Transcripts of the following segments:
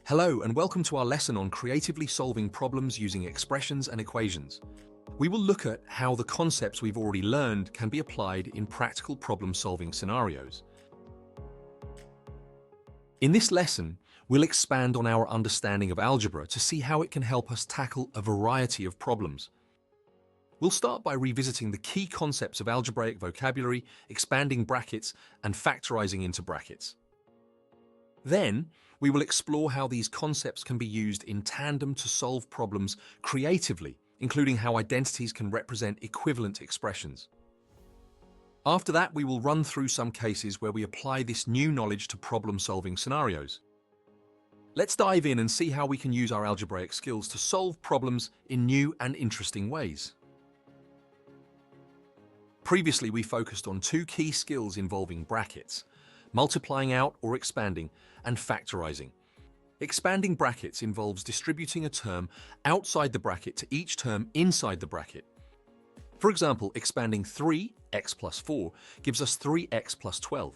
Hello and welcome to our lesson on creatively solving problems using expressions and equations. We will look at how the concepts we've already learned can be applied in practical problem-solving scenarios. In this lesson, we'll expand on our understanding of algebra to see how it can help us tackle a variety of problems. We'll start by revisiting the key concepts of algebraic vocabulary, expanding brackets, and factorising into brackets. Then, we will explore how these concepts can be used in tandem to solve problems creatively, including how identities can represent equivalent expressions. After that, we will run through some cases where we apply this new knowledge to problem-solving scenarios. Let's dive in and see how we can use our algebraic skills to solve problems in new and interesting ways. Previously, we focused on two key skills involving brackets: multiplying out or expanding, and factorising. Expanding brackets involves distributing a term outside the bracket to each term inside the bracket. For example, expanding 3x plus 4 gives us 3x plus 12.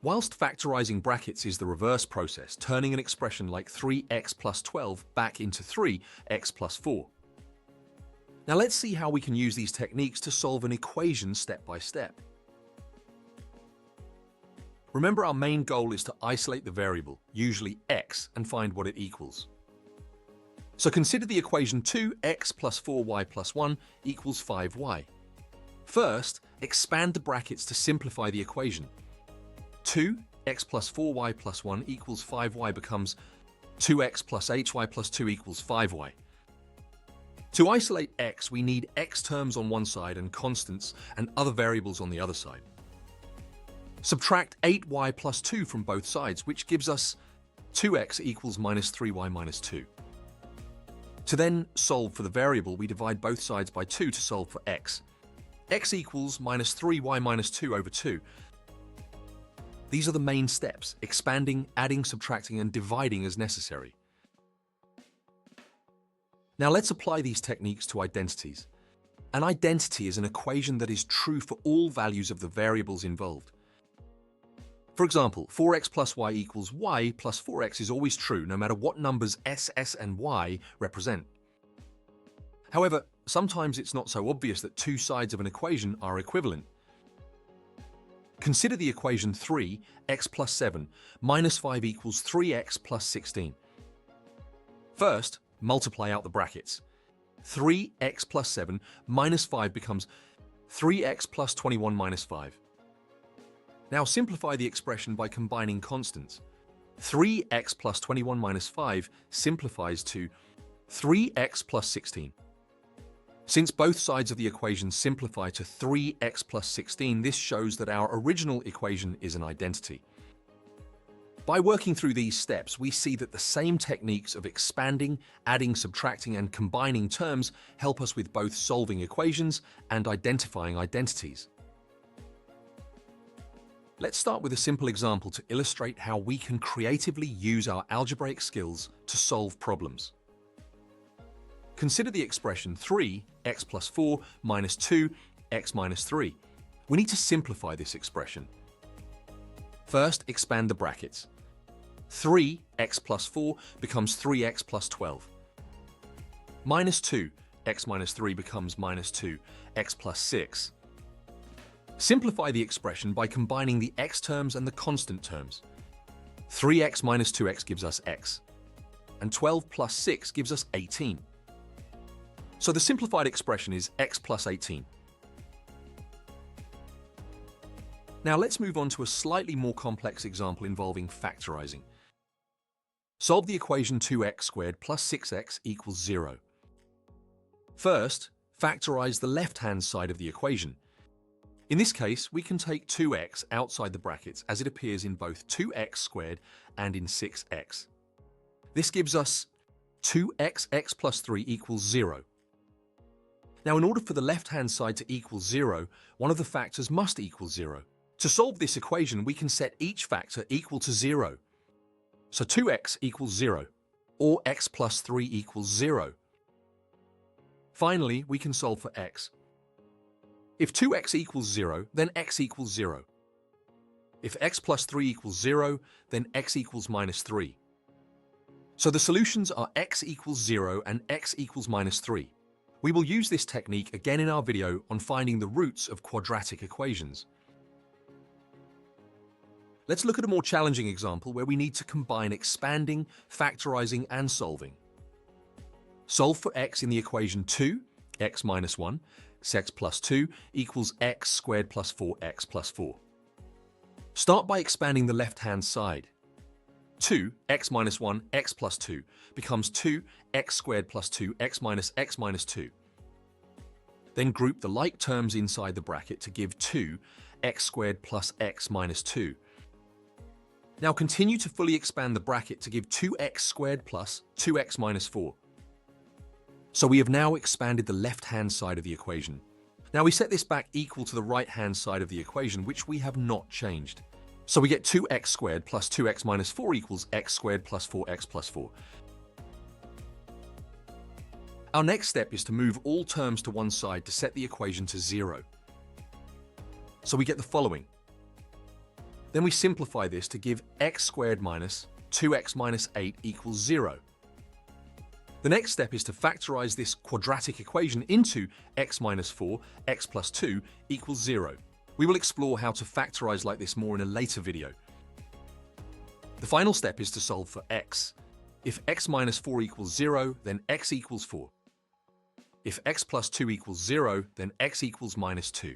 Whilst factorising brackets is the reverse process, turning an expression like 3x plus 12 back into 3x plus 4. Now let's see how we can use these techniques to solve an equation step by step. Remember, our main goal is to isolate the variable, usually x, and find what it equals. So consider the equation 2x plus 4y plus 1 equals 5y. First, expand the brackets to simplify the equation. 2x plus 4y plus 1 equals 5y becomes 2x plus hy plus 2 equals 5y. To isolate x, we need x terms on one side and constants and other variables on the other side. Subtract 8y plus 2 from both sides, which gives us 2x equals minus 3y minus 2. To then solve for the variable, we divide both sides by 2 to solve for x. X equals minus 3y minus 2 over 2. These are the main steps: expanding, adding, subtracting, and dividing as necessary. Now let's apply these techniques to identities. An identity is an equation that is true for all values of the variables involved. For example, 4x plus y equals y plus 4x is always true, no matter what numbers s, and y represent. However, sometimes it's not so obvious that two sides of an equation are equivalent. Consider the equation 3x plus 7 minus 5 equals 3x plus 16. First, multiply out the brackets. 3x plus 7 minus 5 becomes 3x plus 21 minus 5. Now simplify the expression by combining constants. 3x plus 21 minus 5 simplifies to 3x plus 16. Since both sides of the equation simplify to 3x plus 16, this shows that our original equation is an identity. By working through these steps, we see that the same techniques of expanding, adding, subtracting, and combining terms help us with both solving equations and identifying identities. Let's start with a simple example to illustrate how we can creatively use our algebraic skills to solve problems. Consider the expression 3x plus 4 minus 2x minus 3. We need to simplify this expression. First, expand the brackets. 3x plus 4 becomes 3x plus 12. Minus 2x minus 3 becomes minus 2x plus 6. Simplify the expression by combining the x terms and the constant terms. 3x minus 2x gives us x, and 12 plus 6 gives us 18. So the simplified expression is x plus 18. Now let's move on to a slightly more complex example involving factorising. Solve the equation 2x squared plus 6x equals 0. First, factorise the left-hand side of the equation. In this case, we can take 2x outside the brackets as it appears in both 2x squared and in 6x. This gives us 2xx plus 3 equals 0. Now, in order for the left-hand side to equal 0, one of the factors must equal 0. To solve this equation, we can set each factor equal to 0. So 2x equals 0, or x plus 3 equals 0. Finally, we can solve for x. If 2x equals 0, then x equals 0. If x plus 3 equals 0, then x equals minus 3. So the solutions are x equals 0 and x equals -3. We will use this technique again in our video on finding the roots of quadratic equations. Let's look at a more challenging example where we need to combine expanding, factorising, and solving. Solve for x in the equation 2, x minus 1, x plus 2 equals x squared plus 4x plus 4. Start by expanding the left-hand side. 2, x minus 1, x plus 2 becomes 2, x squared plus 2, x minus 2. Then group the like terms inside the bracket to give 2, x squared plus x minus 2. Now continue to fully expand the bracket to give 2x squared plus 2x minus 4. So we have now expanded the left-hand side of the equation. Now we set this back equal to the right-hand side of the equation, which we have not changed. So we get 2x squared plus 2x minus 4 equals x squared plus 4x plus 4. Our next step is to move all terms to one side to set the equation to 0. So we get the following. Then we simplify this to give x squared minus 2x minus 8 equals 0. The next step is to factorise this quadratic equation into x minus 4, x plus 2 equals 0. We will explore how to factorise like this more in a later video. The final step is to solve for x. If x minus 4 equals 0, then x equals 4. If x plus 2 equals 0, then x equals minus 2.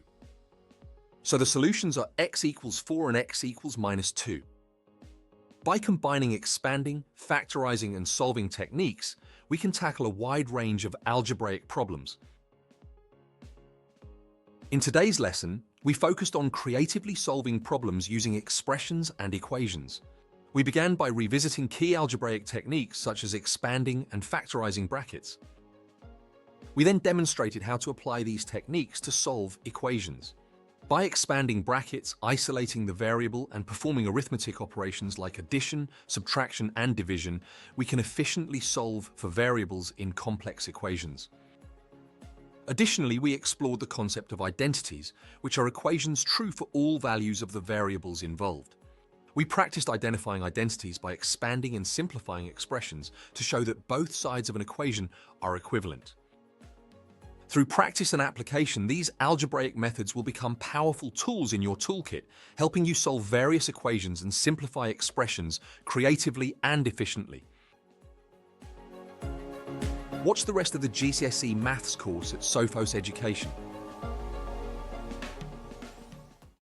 So the solutions are x equals 4 and x equals minus 2. By combining expanding, factorising, and solving techniques, we can tackle a wide range of algebraic problems. In today's lesson, we focused on creatively solving problems using expressions and equations. We began by revisiting key algebraic techniques such as expanding and factorising brackets. We then demonstrated how to apply these techniques to solve equations. By expanding brackets, isolating the variable, and performing arithmetic operations like addition, subtraction, and division, we can efficiently solve for variables in complex equations. Additionally, we explored the concept of identities, which are equations true for all values of the variables involved. We practiced identifying identities by expanding and simplifying expressions to show that both sides of an equation are equivalent. Through practice and application, these algebraic methods will become powerful tools in your toolkit, helping you solve various equations and simplify expressions creatively and efficiently. Watch the rest of the GCSE Maths course at Sophos Education.